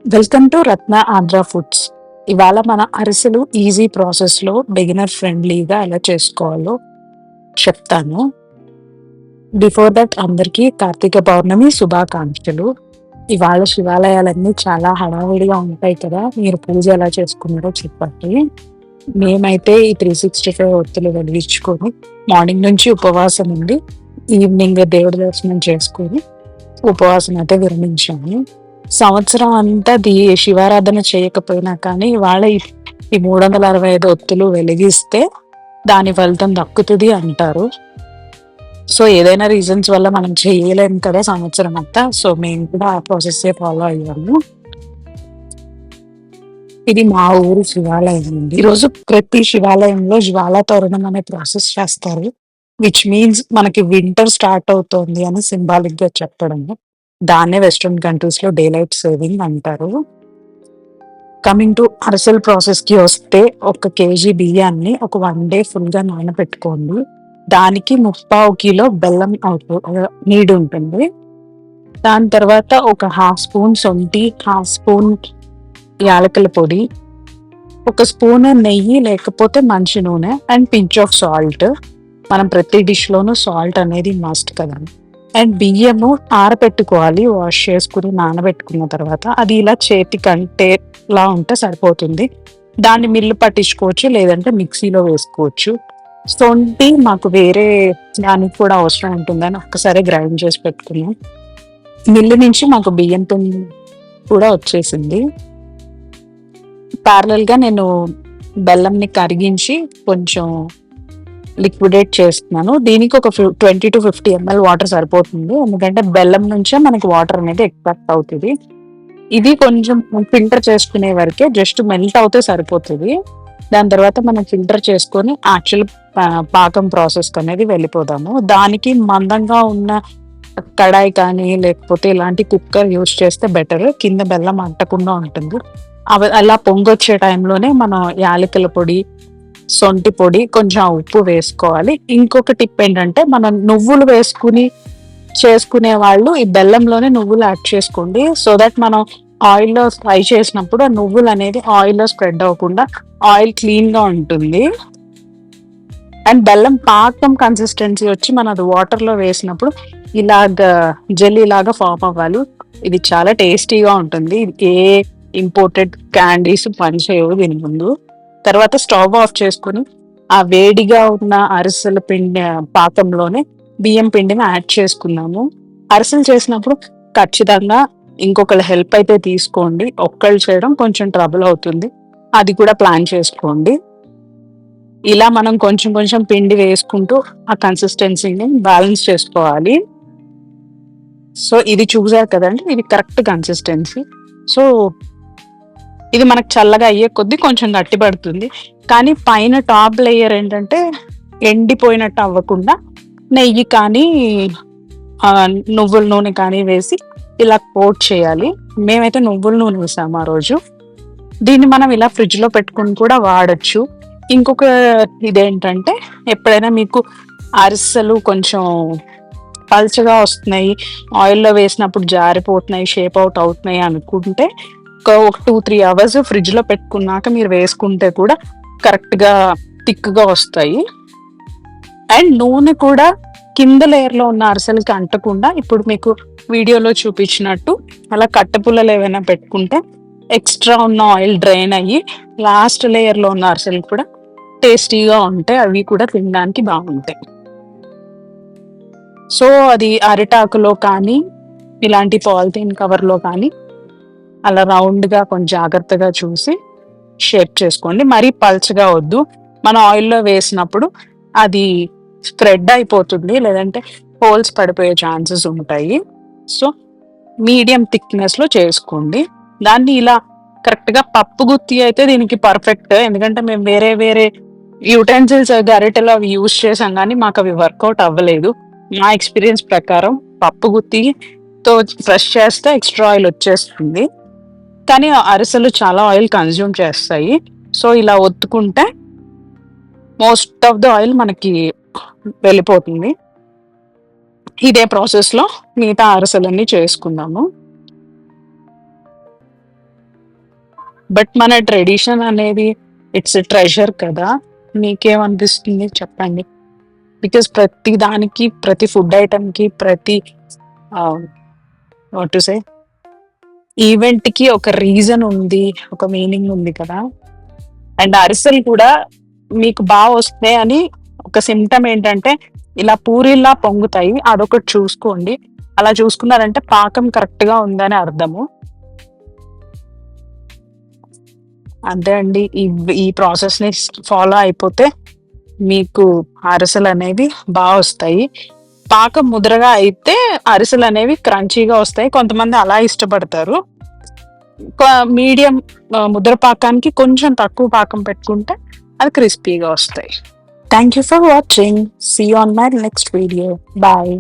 Welcome to Ratna Andhra foods. ఇవాళ మన అరిసెలు ఈజీ ప్రాసెస్‌లో బిగినర్ ఫ్రెండ్లీగా ఎలా చేసుకోవాలో చెప్తాను. బిఫోర్ దట్ అందరికీ కార్తీక పౌర్ణమి శుభాకాంక్షలు. ఇవాళ శివాలయాలన్నీ చాలా హడావిడిగా ఉంటాయి కదా! మీరు పూజ ఎలా చేసుకున్నారో చెప్పండి. మేమైతే ఈ 365 ఒత్తులు వెలిగించుకొని మార్నింగ్ నుంచి ఉపవాసం ఉండి, ఈవినింగ్ దేవుడి దర్శనం చేసుకొని ఉపవాసం అయితే విరమించాము. సంవత్సరం అంతా శివారాధన చేయకపోయినా కానీ ఇవాళ ఈ 365 ఒత్తులు వెలిగిస్తే దాని ఫలితం దక్కుతది అంటారు. సో, ఏదైనా రీజన్స్ వల్ల మనం చేయలేము కదా సంవత్సరం అంతా. సో, మేము కూడా ఆ ప్రాసెస్సే ఫాలో అయ్యాము. ఇది మా ఊరు శివాలయం అండి. ఈరోజు ప్రతి శివాలయంలో జ్వాలా తోరణం అనే ప్రాసెస్ చేస్తారు. విచ్ మీన్స్ మనకి వింటర్ స్టార్ట్ అవుతోంది అని సింబాలిక్‌గా చెప్పడము. దాన్నే వెస్టర్న్ కంట్రీస్‌లో డే లైట్ సేవింగ్ అంటారు. కమింగ్ టు అరిసెల ప్రాసెస్‌కి వస్తే, ఒక కేజీ బియ్యాన్ని ఒక 1 డే ఫుల్‌గా నానబెట్టుకోండి. దానికి 3/4 కిలో బెల్లం నీడ్ ఉంటుంది. దాని తర్వాత ఒక హాఫ్ స్పూన్ శొంఠి, హాఫ్ స్పూన్ యాలకుల పొడి, ఒక స్పూన్ నెయ్యి లేకపోతే మంచి నూనె అండ్ పించ్ ఆఫ్ సాల్ట్. మనం ప్రతి డిష్‌లోనూ సాల్ట్ అనేది మస్ట్ కదా! అండ్ బియ్యము ఆరబెట్టుకోవాలి. వాష్ చేసుకొని నానబెట్టుకున్న తర్వాత అది ఇలా చేతికంటేలా ఉంటే సరిపోతుంది. దాన్ని మిల్లు పట్టించుకోవచ్చు, లేదంటే మిక్సీలో వేసుకోవచ్చు. శొంఠి మాకు వేరే దానికి కూడా అవసరం ఉంటుందని ఒక్కసారే గ్రైండ్ చేసి పెట్టుకున్నాం. మిల్లు నుంచి మాకు బియ్యం పిండి కూడా వచ్చేసింది. ప్యారలల్‌గా నేను బెల్లంని కరిగించి కొంచెం లిక్విడేట్ చేస్తున్నాను. దీనికి ఒక 20-50 ఎంఎల్ వాటర్ సరిపోతుంది. ఎందుకంటే బెల్లం నుంచే మనకి వాటర్ అనేది ఎక్స్‌ట్రాక్ట్ అవుతది. ఇది కొంచెం ఫిల్టర్ చేసుకునే వరకే, జస్ట్ మెల్ట్ అవుతే సరిపోతది. దాని తర్వాత మనం ఫిల్టర్ చేసుకొని యాక్చువల్ పాకం ప్రాసెస్‌కనేది వెళ్ళిపోదాము. దానికి మందంగా ఉన్న కడాయి కానీ, లేకపోతే ఇలాంటి కుక్కర్ యూజ్ చేస్తే బెటర్. కింద బెల్లం అంటకుండా ఉంటుంది. అలా పొంగొచ్చే టైంలోనే మనం యాలకుల పొడి, శొంఠి పొడి, కొంచెం ఉప్పు వేసుకోవాలి. ఇంకొక టిప్ ఏంటంటే, మనం నువ్వులు వేసుకుని చేసుకునే వాళ్ళు ఈ బెల్లంలోనే నువ్వులు యాడ్ చేసుకోండి. సో దట్ మనం ఆయిల్‌లో ఫ్రై చేసినప్పుడు ఆ నువ్వులనేది ఆయిల్‌లో స్ప్రెడ్ అవ్వకుండా ఆయిల్ క్లీన్‌గా ఉంటుంది. అండ్ బెల్లం పాకం కన్సిస్టెన్సీ వచ్చి మనం అది వాటర్‌లో వేసినప్పుడు ఇలాగా జెల్లీ లాగా ఫార్మ్ అవ్వాలి. ఇది చాలా టేస్టీగా ఉంటుంది. ఏ ఇంపోర్టెడ్ క్యాండీస్ పనిచేయవు దీని ముందు. తర్వాత స్టవ్ ఆఫ్ చేసుకొని, ఆ వేడిగా ఉన్న అరిసెల పిండి పాకంలోనే బియ్యం పిండిని యాడ్ చేసుకున్నాము. అరిసెలు చేసినప్పుడు ఖచ్చితంగా ఇంకొకళ్ళ హెల్ప్ అయితే తీసుకోండి. ఒక్కళ్ళు చేయడం కొంచెం ట్రబుల్ అవుతుంది. అది కూడా ప్లాన్ చేసుకోండి. ఇలా మనం కొంచెం కొంచెం పిండి వేసుకుంటూ ఆ కన్సిస్టెన్సీని బ్యాలెన్స్ చేసుకోవాలి. సో, ఇది చూసారు కదండీ! ఇది కరెక్ట్ కన్సిస్టెన్సీ. సో, ఇది మనకు చల్లగా అయ్యే కొద్దీ కొంచెం గట్టి పడుతుంది. కానీ పైన టాప్ లేయర్ ఏంటంటే ఎండిపోయినట్టు అవ్వకుండా నెయ్యి కానీ, నువ్వుల నూనె కానీ వేసి ఇలా కోట్ చేయాలి. మేమైతే నువ్వుల నూనె వేసాము ఆ రోజు. దీన్ని మనం ఇలా ఫ్రిడ్జ్‌లో పెట్టుకొని కూడా వాడొచ్చు. ఇంకొక ఇదేంటంటే, ఎప్పుడైనా మీకు అరిసెలు కొంచెం పల్చగా వస్తున్నాయి, ఆయిల్‌లో వేసినప్పుడు జారిపోతున్నాయి, షేప్ ఔట్ అవుతున్నాయి అనుకుంటే, ఒక 2-3 అవర్స్ ఫ్రిడ్జ్‌లో పెట్టుకున్నాక మీరు వేసుకుంటే కూడా కరెక్ట్‌గా థిక్‌గా వస్తాయి. అండ్ నూనె కూడా కింద లేయర్‌లో ఉన్న అరిసెలకి అంటకుండా, ఇప్పుడు మీకు వీడియోలో చూపించినట్టు అలా కట్టెపుల్లలు ఏవైనా పెట్టుకుంటే ఎక్స్‌ట్రా ఉన్న ఆయిల్ డ్రైన్ అయ్యి లాస్ట్ లేయర్‌లో ఉన్న అరిసెలు కూడా టేస్టీగా ఉంటాయి. అవి కూడా తినడానికి బాగుంటాయి. సో, అది అరిటాకులో కానీ, ఇలాంటి పాలిథీన్ కవర్‌లో కానీ అలా రౌండ్‌గా కొంచెం జాగ్రత్తగా చూసి షేప్ చేసుకోండి. మరీ పల్చగా వద్దు. మనం ఆయిల్‌లో వేసినప్పుడు అది స్ప్రెడ్ అయిపోతుంది. లేదంటే హోల్స్ పడిపోయే ఛాన్సెస్ ఉంటాయి. సో, మీడియం థిక్‌నెస్‌లో చేసుకోండి. దాన్ని ఇలా కరెక్ట్‌గా పప్పు గుత్తి అయితే దీనికి పర్ఫెక్ట్. ఎందుకంటే మేము వేరే వేరే యుటెన్సిల్స్, గరిటెలు అవి యూజ్ చేసాం గానీ మాకవి వర్కౌట్ అవ్వలేదు. నా ఎక్స్‌పీరియన్స్ ప్రకారం పప్పు గుత్తితో ప్రెస్ చేస్తే ఎక్స్‌ట్రా ఆయిల్ వచ్చేస్తుంది. కానీ అరిసెలు చాలా ఆయిల్ కన్జ్యూమ్ చేస్తాయి. సో, ఇలా ఒత్తుకుంటే మోస్ట్ ఆఫ్ ద ఆయిల్ మనకి వెళ్ళిపోతుంది. ఇదే ప్రాసెస్‌లో మిగతా అరిసెలన్నీ చేసుకుందాము. బట్ మన ట్రెడిషన్ అనేది ఇట్స్ ట్రెజర్ కదా! మీకేమనిపిస్తుంది చెప్పండి? బికాస్ ప్రతి దానికి, ప్రతి ఫుడ్ ఐటెమ్‌కి, ప్రతి వాట్ టు సే ఈవెంట్‌కి ఒక రీజన్ ఉంది. ఒక మీనింగ్ ఉంది కదా! అండ్ అరిసెలు కూడా మీకు వస్తాయని ఒక సింప్టమ్ ఏంటంటే, ఇలా పూరీల్లా పొంగుతాయి. అదొకటి చూసుకోండి. అలా చూసుకున్నారంటే పాకం కరెక్ట్‌గా ఉందని అర్థము. అంతే అండి. ఈ ప్రాసెస్‌ని ఫాలో అయిపోతే మీకు అరిసెలనేవి వస్తాయి. పాకం ముదరగా అయితే అరిసెలనేవి క్రంచీగా వస్తాయి. కొంతమంది అలా ఇష్టపడతారు. క మీడియం ముద్ర పాకానికి కొంచెం తక్కువ పాకం పెట్టుకుంటే అది క్రిస్పీగా వస్తాయి. Thank you for watching. See you on my next video. Bye.